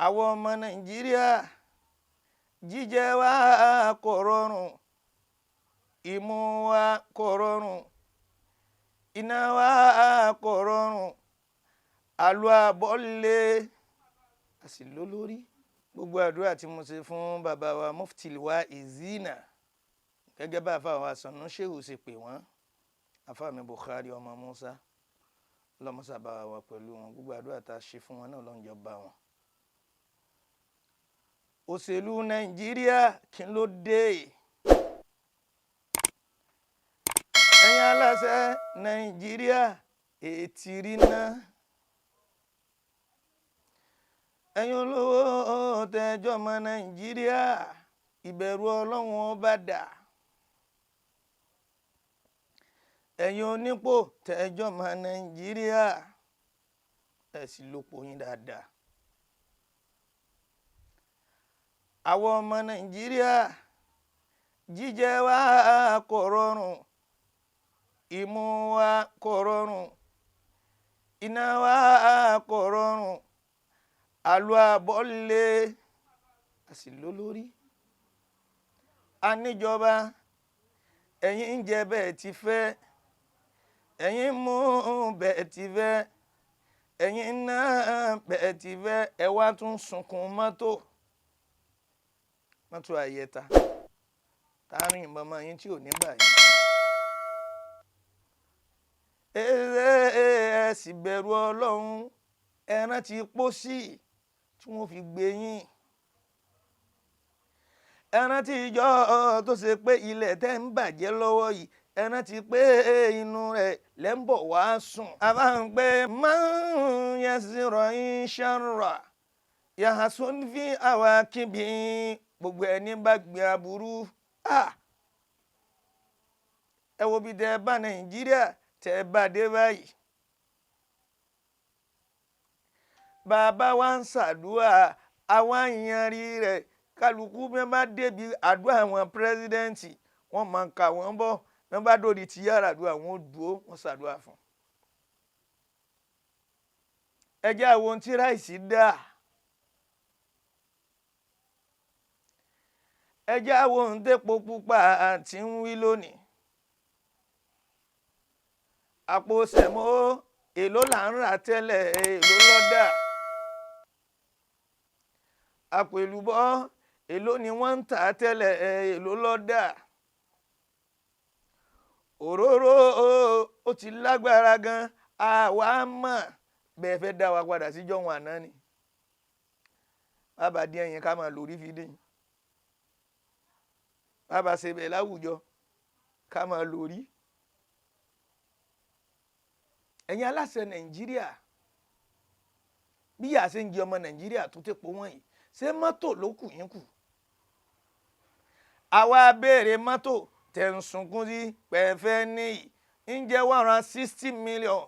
àwọn ọmọ Nàìjíríà jíjẹ wa kò rọrùn, ìmu wa kò rọrùn, iná wa kò rọrùn, àlọ́ àbọ̀lé àsì lólórí. Gbogbo àdúrà tí mo ṣe fún bàbá wa Mufti wa Izina gẹ́gẹ́ bá àfáà wa Sànú Ṣéhù ṣe pè wọ́n, àfáà mi Bukhari ọmọ Musa, lọ́mọ́sà bá wa pẹ̀lú wọn. Gbogbo àdúrà tá a ṣe fún wọn náà lọ́njọ́ bá wọn. Òṣèlú Nàìjíríà kí ló dé? Ẹ̀yin aláṣẹ Nàìjíríà ètì rí ná. Ẹ̀yin olówó tẹ́jọ́ ọmọ Nàìjíríà ìbẹ̀rù Ọlọ́run ọba dà. Ẹ̀yin onípò tẹ́jọ́ ọmọ Nàìjíríà ẹ sì lòpò yín dáadáa. Àwọn ọmọ Nàìjíríà jíjẹ wa kò rọrùn, ìmu wa kò rọrùn, iná wa kò rọrùn, àlọ́ àbọ̀lé àsì lólórí. A níjọba, ẹ̀yin ń jẹ bẹ́ẹ̀ ti fẹ́, ẹ̀yin mú bẹ́ẹ̀ ti fẹ́, ẹ̀yin náà bẹ́ẹ̀ ti fẹ́, ẹ wá tún sunkún mọ́tò àyẹ̀ta táàrin ìmọ̀mọ́ yín tí ò ní báyìí. Ẹ sì bẹ̀rù Ọlọ́run, ẹ rántí pósí tí wọ́n fi gbé yín. Ẹ rántí ìjọ tó ṣe pé ilẹ̀ tẹ́ ń bàjẹ́ lọ́wọ́ yìí, ẹ rántí pé inú rẹ̀ lẹ́ ń bọ̀ wá sùn. Àbá ń pé man yasira insharra yahasun fi awakibi. Gbogbo ẹni bá gbé aburú, ẹ wo bí tẹ́ bá Nàìjíríà tẹ́ bá dé báyìí. Bàbá wa ń ṣàdúrà, àwọn ìyanrí rẹ̀ kálukú bí wọ́n bá débi àdúrà àwọn pírẹ́sidẹ́ǹtì wọ́n máa ń ka wọ́n bọ̀, bí wọ́n bá dòdì tí yàrá àdúrà wọn ó dúró wọ́n ṣàdúrà fún. Ẹ jẹ́ àwọn tí ráìsì dà. Ẹ jẹ́ àwọn òǹdẹ́pọ̀ pupa àti ń wí lónìí. Àpò sẹ̀mó èló là ń rà tẹ́lẹ̀, èló lọ́dà. Àpò èlùbọ́ èló ni wọ́n ń tà tẹ́lẹ̀, èló lọ́dà. Òróró ó ti lágbára gan, àwa mọ̀ bẹ́ẹ̀ fẹ́ dá wa padà sí jọ̀wọ́n àná ni. Bàbá díẹ̀ yẹn ká máa lórí fídíò. Bàbá ṣe bẹ̀ láwùjọ ká máa lórí. Ẹ̀yin aláṣẹ Nàìjíríà, bí yà ṣe ń jẹ ọmọ Nàìjíríà tó tẹ́ pọ̀ wọ̀nyí, ṣé mọ́tò ló kù yín kù? Àwa béèrè mọ́tò tẹ̀ ń sunkún sí pẹ̀fẹ́ níyì ń jẹ́ 160 million.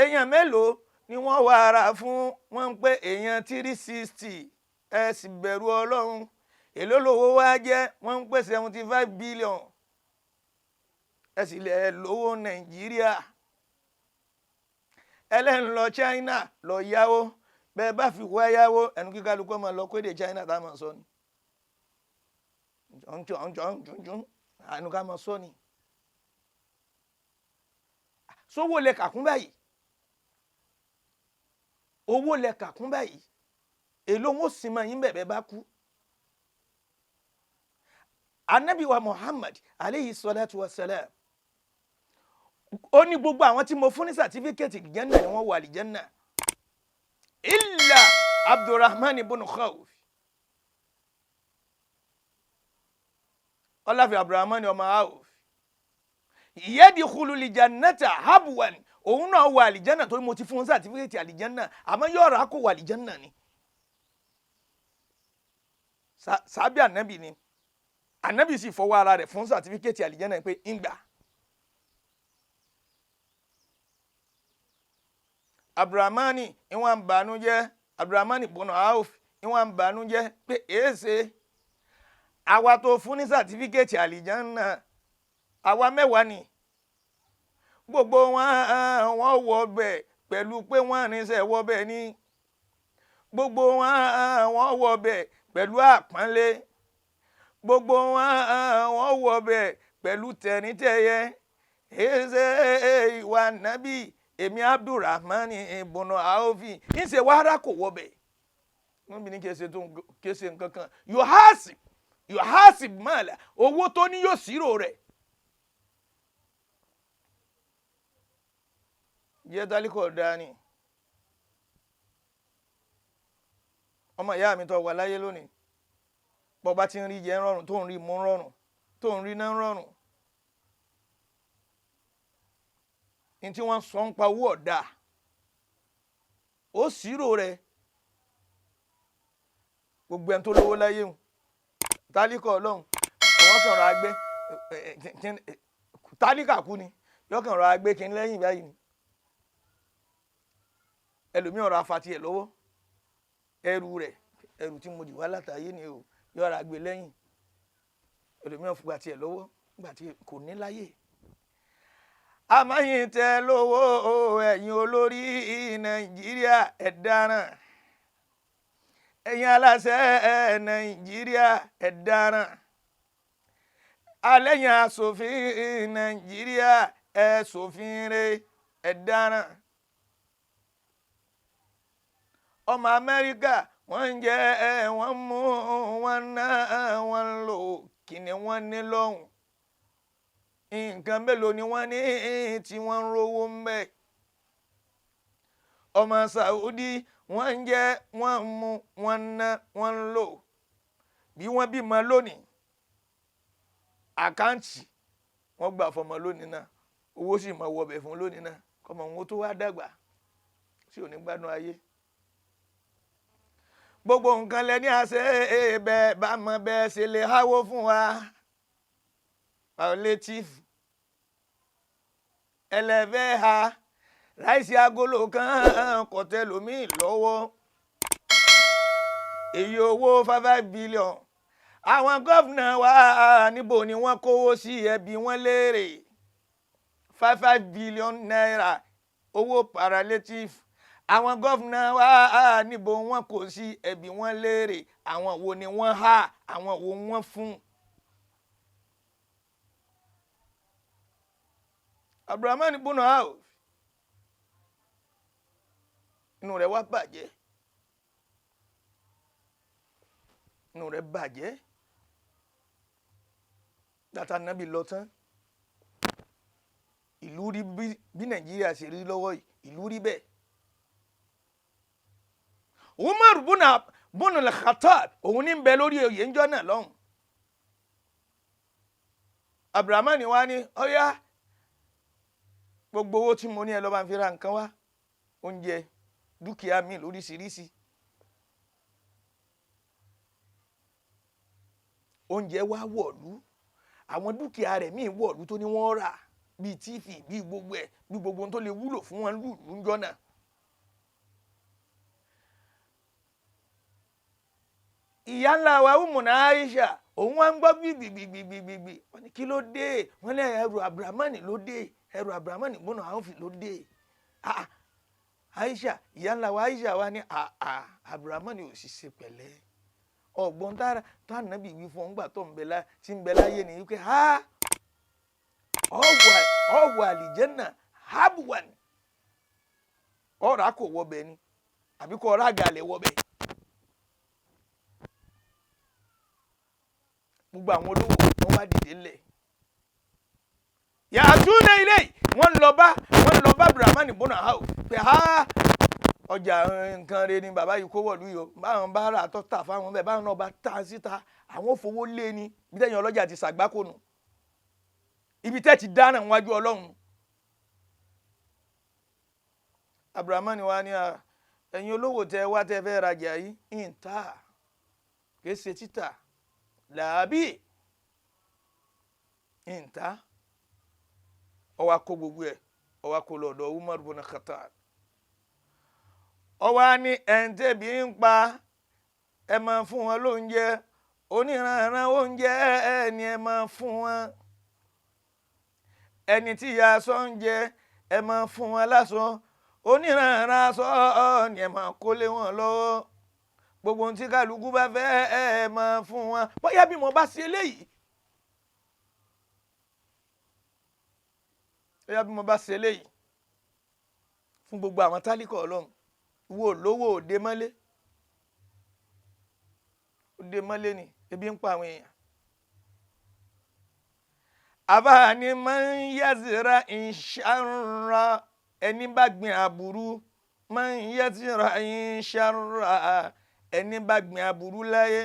Èèyàn mélòó ni wọ́n wá ara fún? Wọ́n ń pé èèyàn 360. Ẹ sì bẹ̀rù Ọlọ́run. Èló lówó wá jẹ́? Wọ́n ń pé 75 billion. Ẹ sì lè lówó Nàìjíríà. Ẹlẹ́n lọ China lọ yáwó, bẹ́ẹ̀ bá fi wá yáwó ẹnu kíkálukú máa lọ kéde China tá máa sọ ni. Àánú ká máa sọ ni. Sówó lẹ kàkún báyìí. Owó lẹ kàkún báyìí. Èló wọn sì máa yín bẹ̀bẹ̀ bá kú. Ànábì wa Muhammad alayhi salatu wa salam, ó ní gbogbo àwọn tí mo fún ní certificate àlìjẹ́nà ni wọ́n wà àlìjẹ́nà. Illa Abdurrahman ibn Khawf. Ọláfi Abdurrahman ọmọ Auf. Yadkhulu al-jannata habwan. Òun náà wà àlìjẹ́nà torí mo ti fún certificate àlìjẹ́nà, àmọ́ yóò rà kó wà àlìjẹ́nà ni. Sàbí ànábì ni. Ànábì sì fọwọ́ ara rẹ̀ fún certificate àlìjẹ́nà pé ń gbà. Abdurrahmani ìwọ̀n bànújẹ́, Abdurrahmani bọ̀nà Auf ìwọ̀n bànújẹ́ pé èéṣe àwa tó fún ní certificate àlìjánná àwa mẹ́wàá ni gbogbo wọn wọ bẹ̀ pẹ̀lú pé wọ́n rinṣẹ́ wọ bẹ̀ ní gbogbo wọn wọ bẹ̀ pẹ̀lú àpọ́nlé, gbogbo wọn wọ bẹ̀ pẹ̀lú tẹ̀ríntẹ̀yẹ. Eze ìwà nábì èmi Abdulrahman ibùnà Aofi ń ṣe wàhálà kò wọ bẹ̀. wọ́n bí ní kése nǹkan kan yóò hásìb mọ́ọ̀lá owó tó ní yóò ṣírò rẹ̀. jẹ́ tálíkọ̀ dání ọmọ ìyá mi tó wà láyé lónìí bọ́ bá ti ń rí jẹ rọrùn tó ń rí mú rọrùn tó ń rí náà rọrùn ní tí wọ́n sọ ń pa owó ọ̀dà ó ṣírò rẹ̀. gbogbo ẹni tó lówó láyé hùn tálíkọ̀ ọlọ́run àwọn kan rọ agbé tálíkà kú ni yọkàn rọ agbé kí n lẹ́yìn báyìí ni ẹlòmíì ọ̀rọ̀ afati ẹ̀ lọ́wọ́ ẹrù tí mo dì wá látàyé ni o yọ̀ọ̀rọ̀ agbé lẹ́yìn ẹlòmíì ọ̀fùgbà tiẹ̀ lọ́wọ́ nígbà tí kò ní láyé. amáyín tẹ lówó ẹ̀yin olórí Nàìjíríà ẹ̀ dáràn, ẹ̀yin aláṣẹ Nàìjíríà ẹ̀ dáràn, alẹ́yìn aṣòfin Nàìjíríà ẹ̀ ṣòfin rẹ̀ ẹ̀ dáràn. ọmọ Amẹ́ríkà wọ́n ń jẹ wọ́n mú wọn ná wọn lò kí ni wọ́n ní lọ́hùn, nǹkan mélòó ni wọ́n ní tí wọ́n ń rówó ń bẹ̀. ọmọ Saudi wọ́n ń jẹ wọ́n mú wọn ná wọn lò bí wọ́n bímọ lónìí àkáǹtì wọ́n gbà fọmọ lónìí náà owó sì máa wọbẹ̀ fún lónìí náà kọ́mọ wọn tó wá dàgbà sí òní gbádùn ayé. gbogbo nǹkan lẹ ní àṣẹ bẹ́ẹ̀ bá mọ bẹ́ẹ̀ ṣe lè háwó fún wa palliative ẹlẹ́fẹ́ ha ráìsì agolo kan kọ̀tẹ́ lómi lọ́wọ́ èyí owó 5 billion àwọn gọ́fìnà wa níbo ni wọ́n kówó sí ẹbí wọn léèrè 5 billion naira owó palliative àwọn gọ́fìnà wa níbo wọn kò sí ẹbí wọn léèrè àwọn wo ni wọ́n há àwọn wo wọ́n fún. Abdulrahman ibùnà Aofi inú rẹ̀ wá bàjẹ́ inú rẹ̀ bàjẹ́ dátà nábì lọ tán ìlú rí bí Nàìjíríà ṣe rí lọ́wọ́ yìí ìlú rí bẹ́ẹ̀. Umar bùnà al-Khattab òun ní bẹ lórí oyè ńjọ́ náà lọ́hùn. Abdulrahman wá ní ọ̀yá gbogbo owó tí mo ní ẹ lọ bá ń fi ra nǹkan wá oúnjẹ dúkìá mi lóríṣiríṣi oúnjẹ wá wọ̀lú àwọn dúkìá rẹ̀ míì wọ̀lú tó ní wọ́n rà bíi tífì bíi gbogbo ẹ̀ bíi gbogbo ohun tó lè wúlò fún wọn lùlù ńjọ́ náà. ìyá ńlá wa Ummuna Aisha òun wá ń gbọ́ gbìgbìgbìgbìgbì wọ́n ní kí ló dé wọ́n ní ẹrù Abdulrahman ló dé ẹrù Abdulrahman ibùnà Aofi ló dé. Aisha ìyá ńlá wa Aisha wa ní Abdulrahman ò sì ṣe pẹ̀lẹ́ ọ̀gbọ́n tó ànábì wí fún ọgbà tó tí ń bẹ láyé ni wípé ọ̀wọ̀ àlìjẹ́nà habuwan ọ̀rá kò wọbẹ̀ ni àbí kò ọ̀rá àgàlẹ̀ wọbẹ̀. gbogbo àwọn olówó wọn wá dìde ńlẹ̀ yàtúndé ilé wọn lọ bá Abdulrahman ibùnà Aofi pé ọjà nǹkan rẹ ni bàbá yìí kó wọ̀lú yìí o báwọn bá rà tó tà fáwọn bẹ́ẹ̀ báwọn náà bá tà síta àwọn fowó lé ní ibi tẹ́yìn ọlọ́jà ti ṣàgbákònù ibi tẹ́ ti dáná wájú Ọlọ́run. Abdulrahman wa ní ẹ̀yin olówó tẹ wá tẹ fẹ́ rajà yìí ń tà kìí ṣe títà làbí ń tà ó wá kó gbogbo ẹ̀ ó wá kó lọ́dọ̀ Umar ibn Khattab ó wá ní ẹ̀ǹtẹ̀bí ń pa ẹ máa fún wọn lóúnjẹ oníranran oúnjẹ ẹni ẹ máa fún wọn ẹni tí ìyá aṣọ ń jẹ ẹ máa fún wọn láṣọ oníranran aṣọ ni ẹ máa kó lé wọn lọ́wọ́ gbogbo ohun tí kálukú bá fẹ́ ẹ máa fún wọn bóyá bí mo bá ṣe eléyìí bóyá bí mo bá ṣe eléyìí fún gbogbo àwọn tálíkà Ọlọ́run wo lówó òde mọ́lé ni ebi ń pa àwọn èèyàn àbá ni máa ń yàzìrà ìṣàrà ẹni bá gbin aburú máa ń yàzìrà ìṣàrà ẹni bá gbin aburú láyé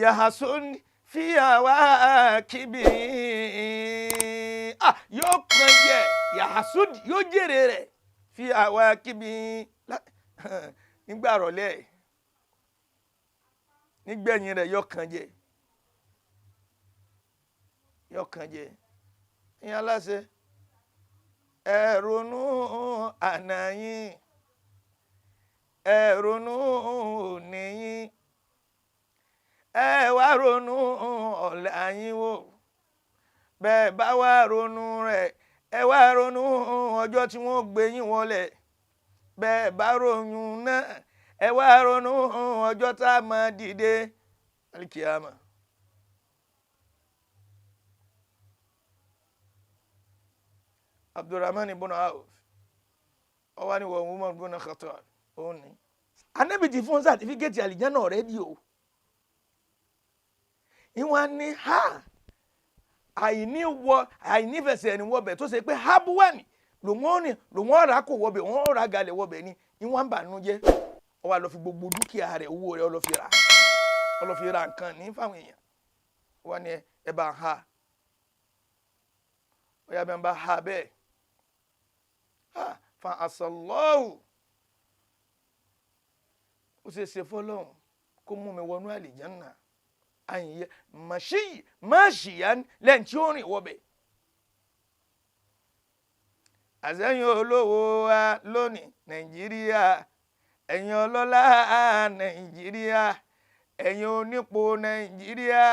yahasun fi àwa kíbi yóò kàn jẹ yahasun yóò jèrè rẹ̀ fi àwa kíbi nígbà rọ̀lẹ́ nígbẹ̀yìn rẹ̀ yóò kàn jẹ ìyẹn aláṣẹ ẹ ronú àná yín ẹ ronú òní yín ẹ wá ronú ọ̀la yín wò bẹ́ẹ̀ bá wá ronú rẹ̀ ẹ wá ronú ọjọ́ tí wọ́n gbé yín wọlé bẹ́ẹ̀ bá ronú náà ẹ wá ronú ọjọ́ tá a máa dìde alikiyama. Abdurrahman ibn Auf ọwọ́ ni wọ́n Umar ibn Khattab òun ni Ànábì ti fún sátífíkẹ́tì àlìjánnà ọ̀rẹ́dì o ìwọ̀n ni àìnífẹsẹ̀ ẹni wọ́bẹ̀ tó ṣe pé habuwani lòun ọ̀rà kò wọ́bẹ̀ wọ́n ọ̀rà galẹ̀ wọ́bẹ̀ ni ìwọ̀n bà nú jẹ́ ó wá lọ fi gbogbo dúkìá rẹ̀ owó rẹ̀ ó lọ fi ra nǹkan ní fáwọn èèyàn wọ́n ní ẹ bá ń ha ó yá bẹ́ẹ̀ ń bá ha bẹ́ẹ̀ fa asọlọ́wù ó ṣe fọlọ́hún kó mú mi wọnú àlìjánná àyìnyẹ máṣíyà lẹ́yìn tí ó rìn wọ́bẹ̀. àṣẹyìn olówó wa lónìí Nàìjíríà ẹ̀yin ọlọ́lá Nàìjíríà ẹ̀yin onípò Nàìjíríà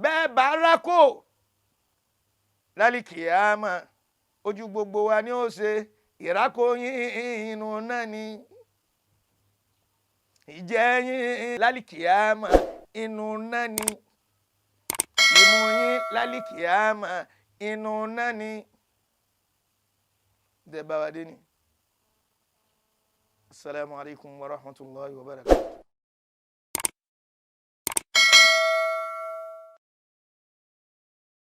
bẹ́ẹ̀ bá rákò lálìkìyàmà ojú gbogbo wa ni ó ṣe ìrákò yín inú náà ni ìjẹ́ yín lálìkìyàmà inú náà ni ìmú yín lálìkìyàmà inú náà ni dẹ̀ bá wa dé ni. Assalamu alaikum wa rahmatullahi wa barakatuh.